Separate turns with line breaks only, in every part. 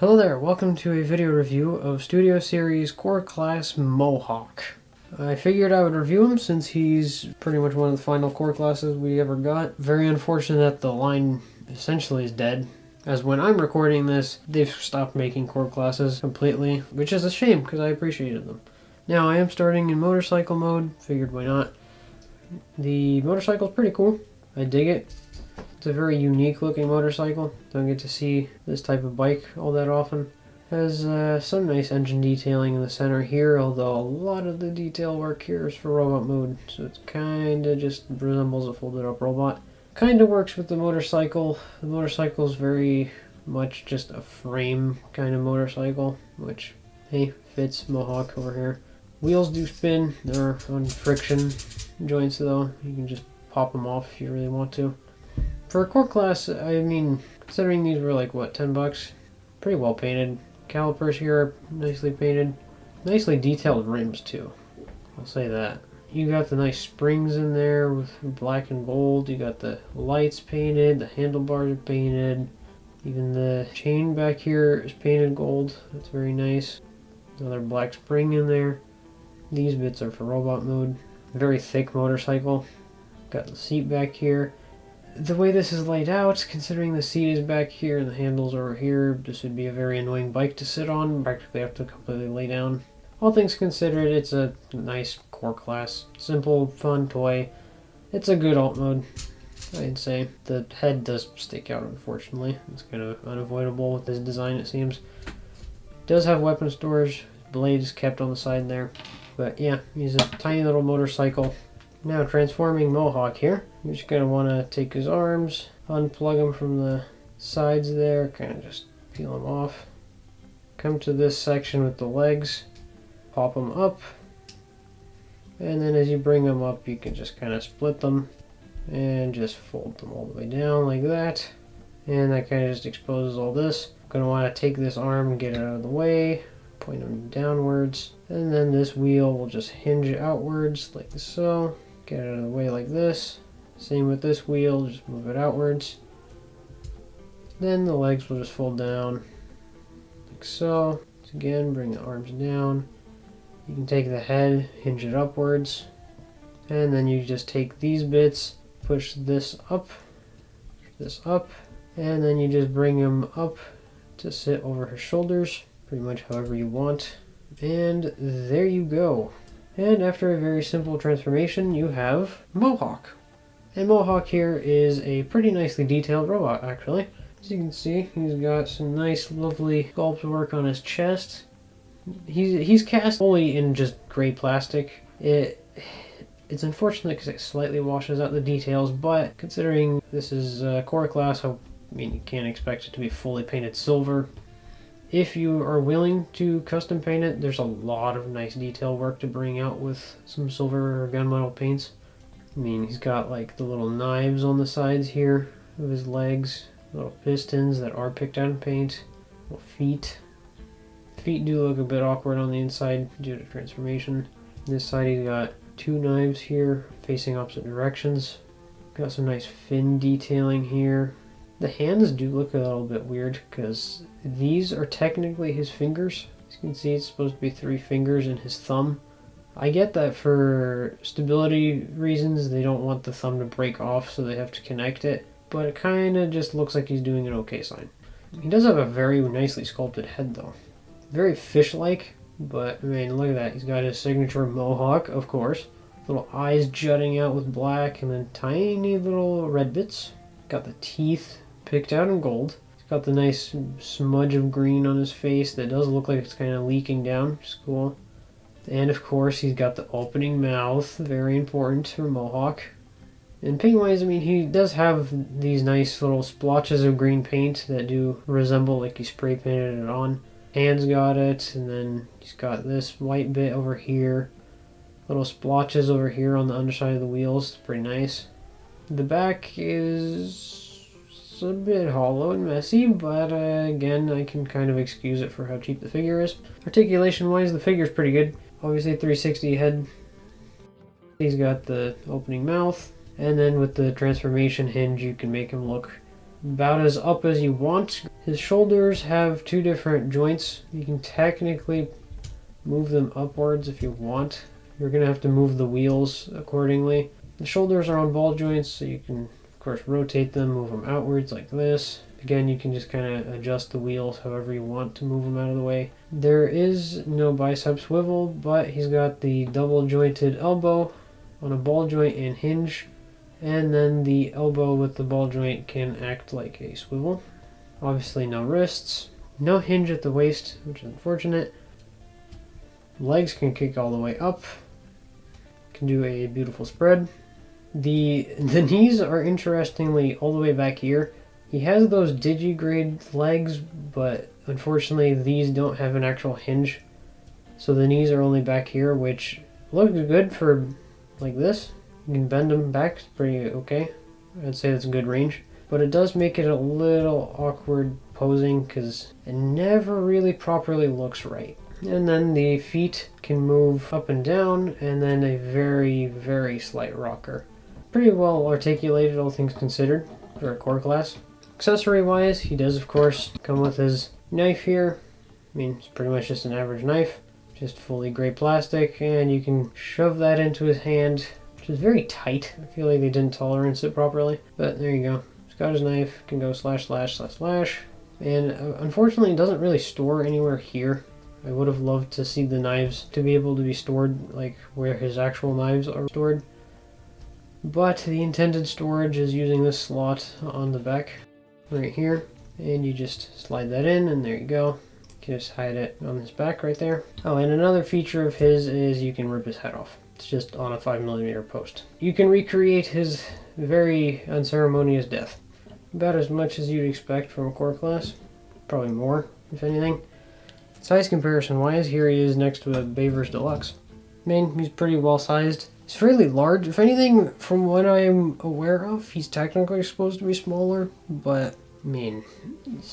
Hello there, welcome to a video review of Studio Series Core Class Mohawk. I figured I would review him since he's pretty much one of the final core classes we ever got. Very unfortunate that the line essentially is dead, as when I'm recording this, they've stopped making core classes completely, which is a shame because I appreciated them. Now I am starting in motorcycle mode, figured why not. The motorcycle's pretty cool, I dig it. It's a very unique looking motorcycle. Don't get to see this type of bike all that often. Has some nice engine detailing in the center here, although a lot of the detail work here is for robot mode, so it's kinda just resembles a folded up robot. Kinda works with the motorcycle. The motorcycle is very much just a frame kind of motorcycle, which, hey, fits Mohawk over here. Wheels do spin. They're on friction joints though. You can just pop them off if you really want to. For a core class, I mean, considering these were like, what, 10 bucks? Pretty well painted. Calipers here are nicely painted. Nicely detailed rims, too. I'll say that. You got the nice springs in there with black and gold. You got the lights painted, the handlebars are painted. Even the chain back here is painted gold. That's very nice. Another black spring in there. These bits are for robot mode. Very thick motorcycle. Got the seat back here. The way this is laid out, considering the seat is back here and the handles are over here, this would be a very annoying bike to sit on. Practically have to completely lay down. All things considered, it's a nice core class. Simple, fun toy. It's a good alt mode, I'd say. The head does stick out, unfortunately. It's kind of unavoidable with this design, it seems. It does have weapon storage. Blades kept on the side there. But yeah, he's a tiny little motorcycle. Now transforming Mohawk here. You're just going to want to take his arms, unplug them from the sides there, kind of just peel them off. Come to this section with the legs, pop them up, and then as you bring them up you can just kind of split them and just fold them all the way down like that. And that kind of just exposes all this. Going to want to take this arm and get it out of the way, point them downwards, and then this wheel will just hinge outwards like so. Get it out of the way like this. Same with this wheel, just move it outwards. Then the legs will just fold down like so. So again, bring the arms down. You can take the head, hinge it upwards, and then you just take these bits, push this up, and then you just bring them up to sit over her shoulders, pretty much however you want. And there you go. And after a very simple transformation, you have Mohawk. And Mohawk here is a pretty nicely detailed robot, actually. As you can see, he's got some nice, lovely sculpt work on his chest. He's cast fully in just gray plastic. It's unfortunate because it slightly washes out the details, but considering this is a core class, I mean, you can't expect it to be fully painted silver. If you are willing to custom paint it, there's a lot of nice detail work to bring out with some silver or gunmetal paints. I mean, he's got like the little knives on the sides here of his legs, little pistons that are picked out in paint, little feet. Feet do look a bit awkward on the inside due to transformation. This side he's got two knives here facing opposite directions. Got some nice fin detailing here. The hands do look a little bit weird because these are technically his fingers. As you can see, it's supposed to be 3 fingers and his thumb. I get that for stability reasons, they don't want the thumb to break off, so they have to connect it. But it kind of just looks like he's doing an okay sign. He does have a very nicely sculpted head though. Very fish-like, but I mean, look at that. He's got his signature Mohawk, of course. Little eyes jutting out with black and then tiny little red bits. Got the teeth picked out in gold. He's got the nice smudge of green on his face that does look like it's kind of leaking down, which is cool. And of course he's got the opening mouth, very important for Mohawk. And paint wise, I mean, he does have these nice little splotches of green paint that do resemble like he spray painted it on. Hands got it, and then he's got this white bit over here. Little splotches over here on the underside of the wheels, pretty nice. The back is a bit hollow and messy, but again, I can kind of excuse it for how cheap the figure is. Articulation wise, the figure's pretty good. Obviously 360 head. He's got the opening mouth, and then with the transformation hinge you can make him look about as up as you want. His shoulders have two different joints. You can technically move them upwards if you want. You're gonna have to move the wheels accordingly. The shoulders are on ball joints, so you can of course rotate them, move them outwards like this. Again, you can just kind of adjust the wheels however you want to move them out of the way. There is no bicep swivel, but he's got the double jointed elbow on a ball joint and hinge, and then the elbow with the ball joint can act like a swivel. Obviously no wrists, no hinge at the waist, which is unfortunate. Legs can kick all the way up, can do a beautiful spread. The knees are interestingly all the way back here. He has those digigrade legs, but unfortunately these don't have an actual hinge. So the knees are only back here, which looks good for like this. You can bend them back, it's pretty okay. I'd say that's a good range. But it does make it a little awkward posing because it never really properly looks right. And then the feet can move up and down, and then a very, very slight rocker. Pretty well articulated, all things considered, for a core class. Accessory wise, he does of course come with his knife here. I mean, it's pretty much just an average knife, just fully gray plastic, and you can shove that into his hand, which is very tight. I feel like they didn't tolerance it properly, but there you go. He's got his knife, can go slash slash slash slash, and unfortunately it doesn't really store anywhere here. I would have loved to see the knives to be able to be stored like where his actual knives are stored, but the intended storage is using this slot on the back right here, and you just slide that in, and there you go. You can just hide it on his back right there. Oh, and another feature of his is you can rip his head off. It's just on a 5mm post. You can recreate his very unceremonious death. About as much as you'd expect from a core class. Probably more, if anything. Size comparison wise, here he is next to a Bavers Deluxe. I mean, he's pretty well sized. He's fairly large. If anything, from what I'm aware of, he's technically supposed to be smaller, but I mean,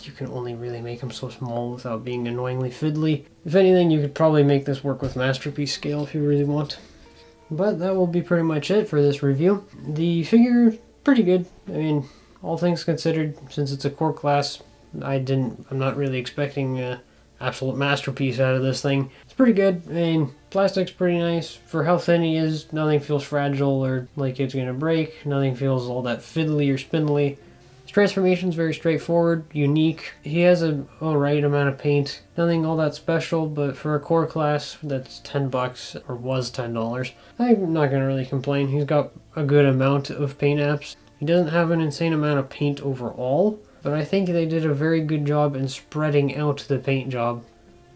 you can only really make him so small without being annoyingly fiddly. If anything, you could probably make this work with Masterpiece scale if you really want. But that will be pretty much it for this review. The figure, pretty good. I mean, all things considered, since it's a core class, I'm not really expecting a absolute masterpiece out of this thing. It's pretty good. I mean, plastic's pretty nice. For how thin he is, nothing feels fragile or like it's gonna break. Nothing feels all that fiddly or spindly. His transformation's very straightforward, unique. He has an alright amount of paint. Nothing all that special, but for a core class that's $10, or was $10, I'm not gonna really complain. He's got a good amount of paint apps. He doesn't have an insane amount of paint overall, but I think they did a very good job in spreading out the paint job.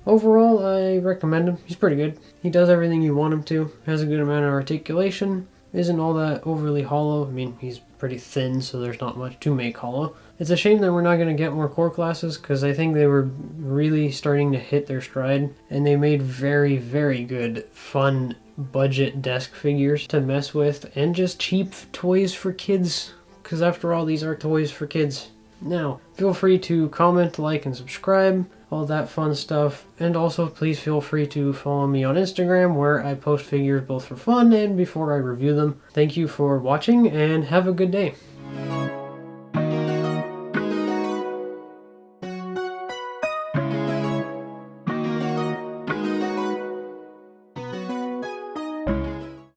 Overall, I recommend him. He's pretty good. He does everything you want him to. Has a good amount of articulation. Isn't all that overly hollow. I mean, he's pretty thin, so there's not much to make hollow. It's a shame that we're not going to get more core classes, because I think they were really starting to hit their stride, and they made very, very good, fun, budget desk figures to mess with, and just cheap toys for kids, because after all, these are toys for kids. Now, feel free to comment, like, and subscribe, all that fun stuff, and also please feel free to follow me on Instagram, where I post figures both for fun and before I review them. Thank you for watching, and have a good day.